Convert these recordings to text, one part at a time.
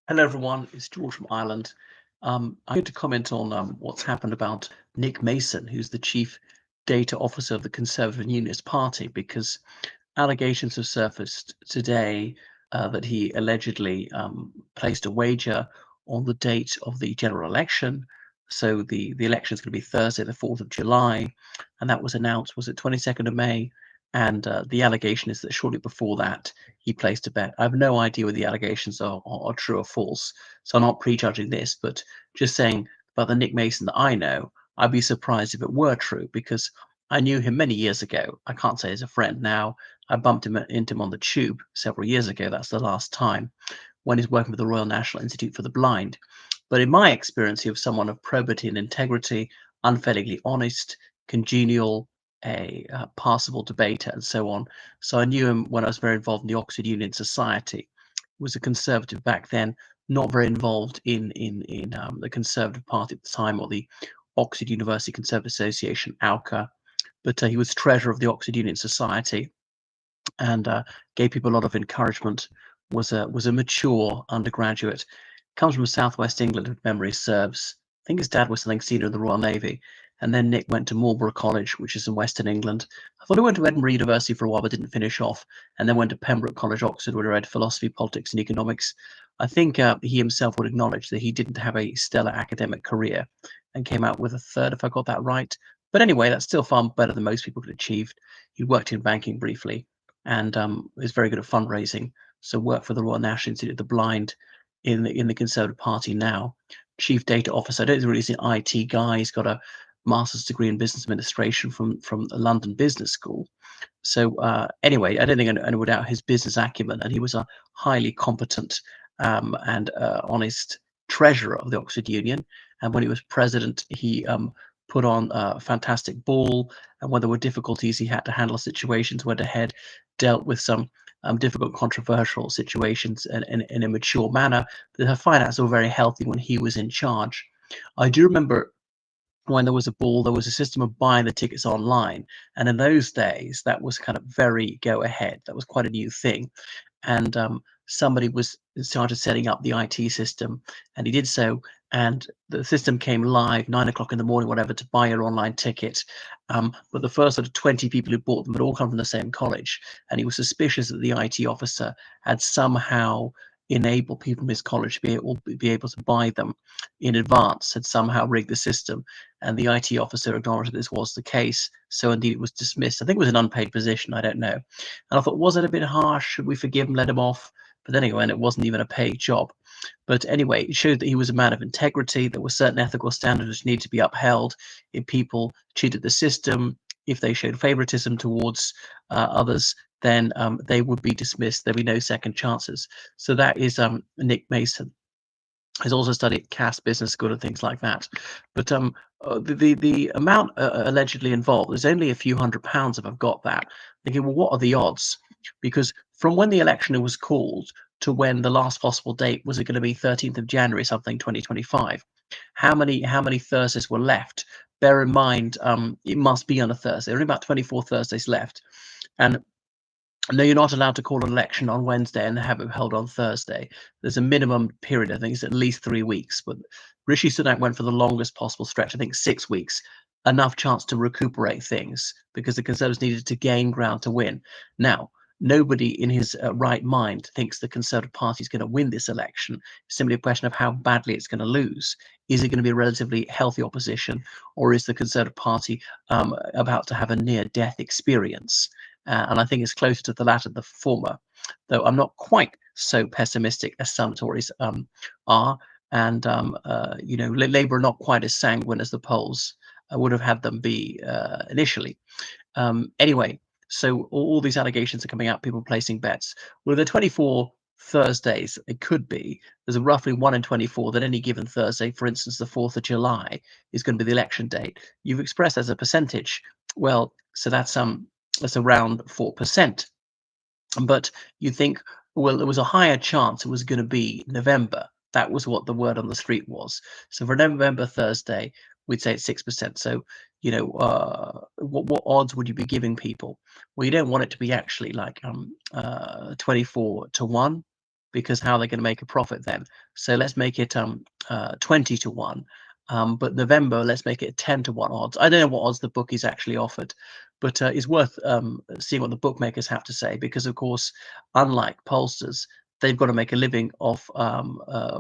Hello, everyone. It's George from Ireland. I'm going to comment on what's happened about Nick Mason, who's the chief data officer of the Conservative and Unionist Party, because allegations have surfaced today that he allegedly placed a wager on the date of the general election. So the election is going to be Thursday, the 4th of July, and that was announced, was it 22nd of May? And the allegation is that shortly before that, he placed a bet. I have no idea whether the allegations are true or false, so I'm not prejudging this, but just saying about the Nick Mason that I know, I'd be surprised if it were true because I knew him many years ago. I can't say as a friend now. I bumped into him on the tube several years ago. That's the last time when he's working with the Royal National Institute for the Blind. But in my experience, he was someone of probity and integrity, unfailingly honest, congenial, a passable debater, and so on. So I knew him when I was very involved in the Oxford Union Society. He was a conservative back then, not very involved in the Conservative Party at the time, or the Oxford University Conservative Association, AUCA. But he was treasurer of the Oxford Union Society and gave people a lot of encouragement. Was a mature undergraduate. Comes from Southwest England, if memory serves. I think his dad was something senior in the Royal Navy. And then Nick went to Marlborough College, which is in Western England. I thought he went to Edinburgh University for a while, but didn't finish off. And then went to Pembroke College, Oxford, where he read philosophy, politics, and economics. I think he himself would acknowledge that he didn't have a stellar academic career and came out with a third, if I got that right. But anyway, that's still far better than most people could achieve. He worked in banking briefly and is very good at fundraising. So worked for the Royal National Institute of the Blind in the Conservative Party now. Chief data officer. I don't think really he's an IT guy. He's got a master's degree in business administration from the London Business School. So anyway, I don't think anyone would doubt his business acumen, and he was a highly competent and honest treasurer of the Oxford Union. And when he was president, he put on a fantastic ball. And when there were difficulties, he had to handle situations, went ahead, dealt with some difficult, controversial situations in a mature manner. The finance were very healthy when he was in charge. I do remember when there was a ball, there was a system of buying the tickets online. And in those days, that was kind of very go ahead. That was quite a new thing. And somebody was started setting up the IT system, and he did so. And the system came live 9 o'clock in the morning, whatever, to buy your online ticket. But the first sort of 20 people who bought them had all come from the same college. And he was suspicious that the IT officer had somehow enabled people from his college to be able to buy them in advance, had somehow rigged the system. And the IT officer acknowledged that this was the case. So indeed it was dismissed. I think it was an unpaid position. I don't know. And I thought, was it a bit harsh? Should we forgive him, let him off? But then anyway, and it wasn't even a paid job. But anyway, it showed that he was a man of integrity. There were certain ethical standards which need to be upheld. If people cheated the system, if they showed favoritism towards others, then they would be dismissed. There'd be no second chances. So that is Nick Mason. He's also studied Cass Business School and things like that. But the amount allegedly involved is only a few £100 if I've got that. Thinking, well, what are the odds? Because from when the election was called to when the last possible date was it going to be 13th of January something 2025? How many Thursdays were left? Bear in mind, it must be on a Thursday. There are only about 24 Thursdays left, and no, you're not allowed to call an election on Wednesday and have it held on Thursday. There's a minimum period. I think it's at least 3 weeks. But Rishi Sunak went for the longest possible stretch. I think 6 weeks, enough chance to recuperate things because the Conservatives needed to gain ground to win. Now, nobody in his right mind thinks the Conservative Party is going to win this election. It's simply a question of how badly it's going to lose. Is it going to be a relatively healthy opposition, or is the Conservative Party about to have a near-death experience? And I think it's closer to the latter, the former, though I'm not quite so pessimistic as some Tories are. And, Labour are not quite as sanguine as the polls would have had them be initially. Anyway, so all these allegations are coming out, people placing bets. Well, the 24 Thursdays, it could be, there's a roughly 1 in 24 that any given Thursday, for instance, the 4th of July, is going to be the election date. You've expressed as a percentage. Well, so that's around 4%. But you think, well, there was a higher chance it was going to be November. That was what the word on the street was. So for November Thursday, we'd say it's 6%. So, what odds would you be giving people? Well, you don't want it to be actually like 24 to 1. because how are they going to make a profit then? So let's make it 20 to 1. But November, let's make it 10 to 1 odds. I don't know what odds the bookies actually offered, but it's worth seeing what the bookmakers have to say, because, of course, unlike pollsters, they've got to make a living off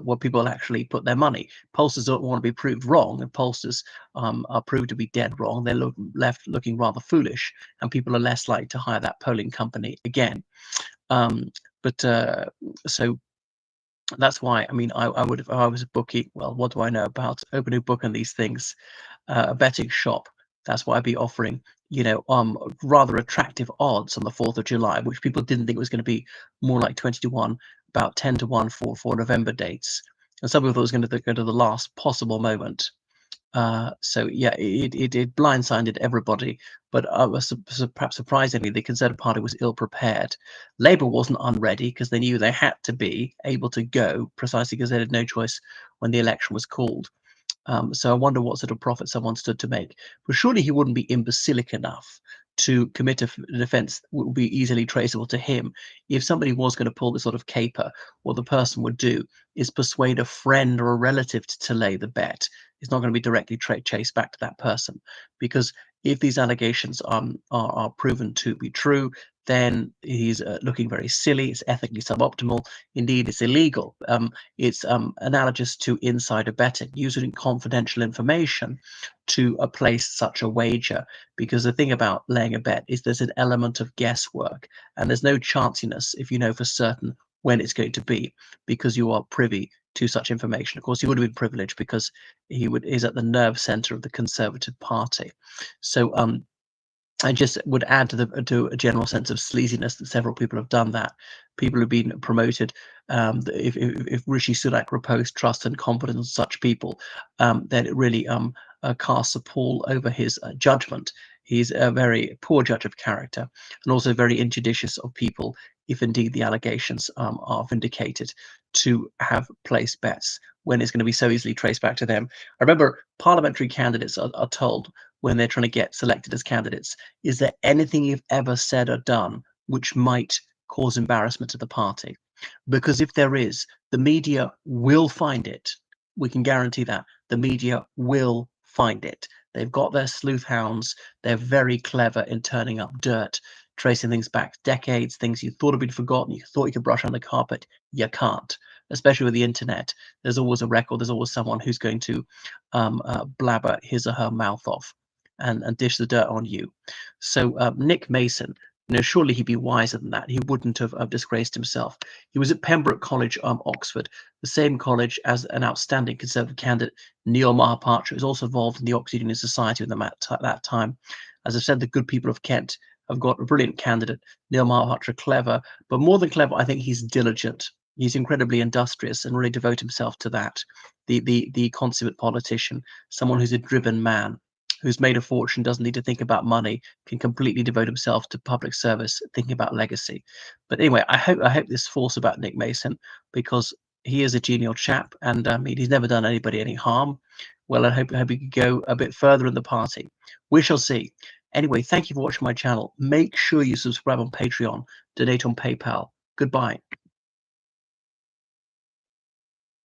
what people actually put their money. Pollsters don't want to be proved wrong, and pollsters are proved to be dead wrong. They're left looking rather foolish, and people are less likely to hire that polling company again. But so that's why, I mean, I would, if I was a bookie, well, what do I know about open a book and these things? A betting shop. That's why I'd be offering, rather attractive odds on the 4th of July, which people didn't think was going to be more like 20 to 1, about 10 to 1 for November dates. And some people thought it was going to go to the last possible moment. So yeah, it blindsided everybody, but perhaps surprisingly, the Conservative Party was ill prepared. Labour wasn't unready, because they knew they had to be able to go, precisely because they had no choice when the election was called. So I wonder what sort of profit someone stood to make. But surely he wouldn't be imbecilic enough to commit an offence that would be easily traceable to him. If somebody was going to pull this sort of caper, what the person would do is persuade a friend or a relative to lay the bet. It's not going to be directly chased back to that person, because if these allegations are proven to be true, then he's looking very silly. It's ethically suboptimal. Indeed, it's illegal. It's analogous to insider betting, using confidential information to place such a wager. Because the thing about laying a bet is there's an element of guesswork, and there's no chanciness if you know for certain when it's going to be, because you are privy to such information. Of course, he would have been privileged because is at the nerve center of the Conservative Party. So I just would add to a general sense of sleaziness that several people have done that. People have been promoted. If Rishi Sunak reposed trust and confidence in such people, then it really casts a pall over his judgment. He's a very poor judge of character, and also very injudicious of people, if indeed the allegations are vindicated, to have placed bets when it's going to be so easily traced back to them. I remember parliamentary candidates are told, when they're trying to get selected as candidates, is there anything you've ever said or done which might cause embarrassment to the party? Because if there is, the media will find it. We can guarantee that. The media will find it. They've got their sleuth hounds. They're very clever in turning up dirt, tracing things back decades, things you thought had been forgotten, you thought you could brush under the carpet. You can't, especially with the internet. There's always a record. There's always someone who's going to blabber his or her mouth off and dish the dirt on you. So Nick Mason, surely he'd be wiser than that. He wouldn't have disgraced himself. He was at Pembroke College, Oxford, the same college as an outstanding Conservative candidate, Neil Mahapatra, who was also involved in the Oxford Union Society at that time. As I've said, the good people of Kent have got a brilliant candidate, Neil Mahapatra, clever, but more than clever, I think he's diligent. He's incredibly industrious and really devote himself to that. The consummate politician, someone who's a driven man, who's made a fortune, doesn't need to think about money, can completely devote himself to public service, thinking about legacy. But anyway, I hope this false about Nick Mason, because he is a genial chap, and he's never done anybody any harm. Well, I hope he could go a bit further in the party. We shall see. Anyway, thank you for watching my channel. Make sure you subscribe on Patreon, donate on PayPal. Goodbye.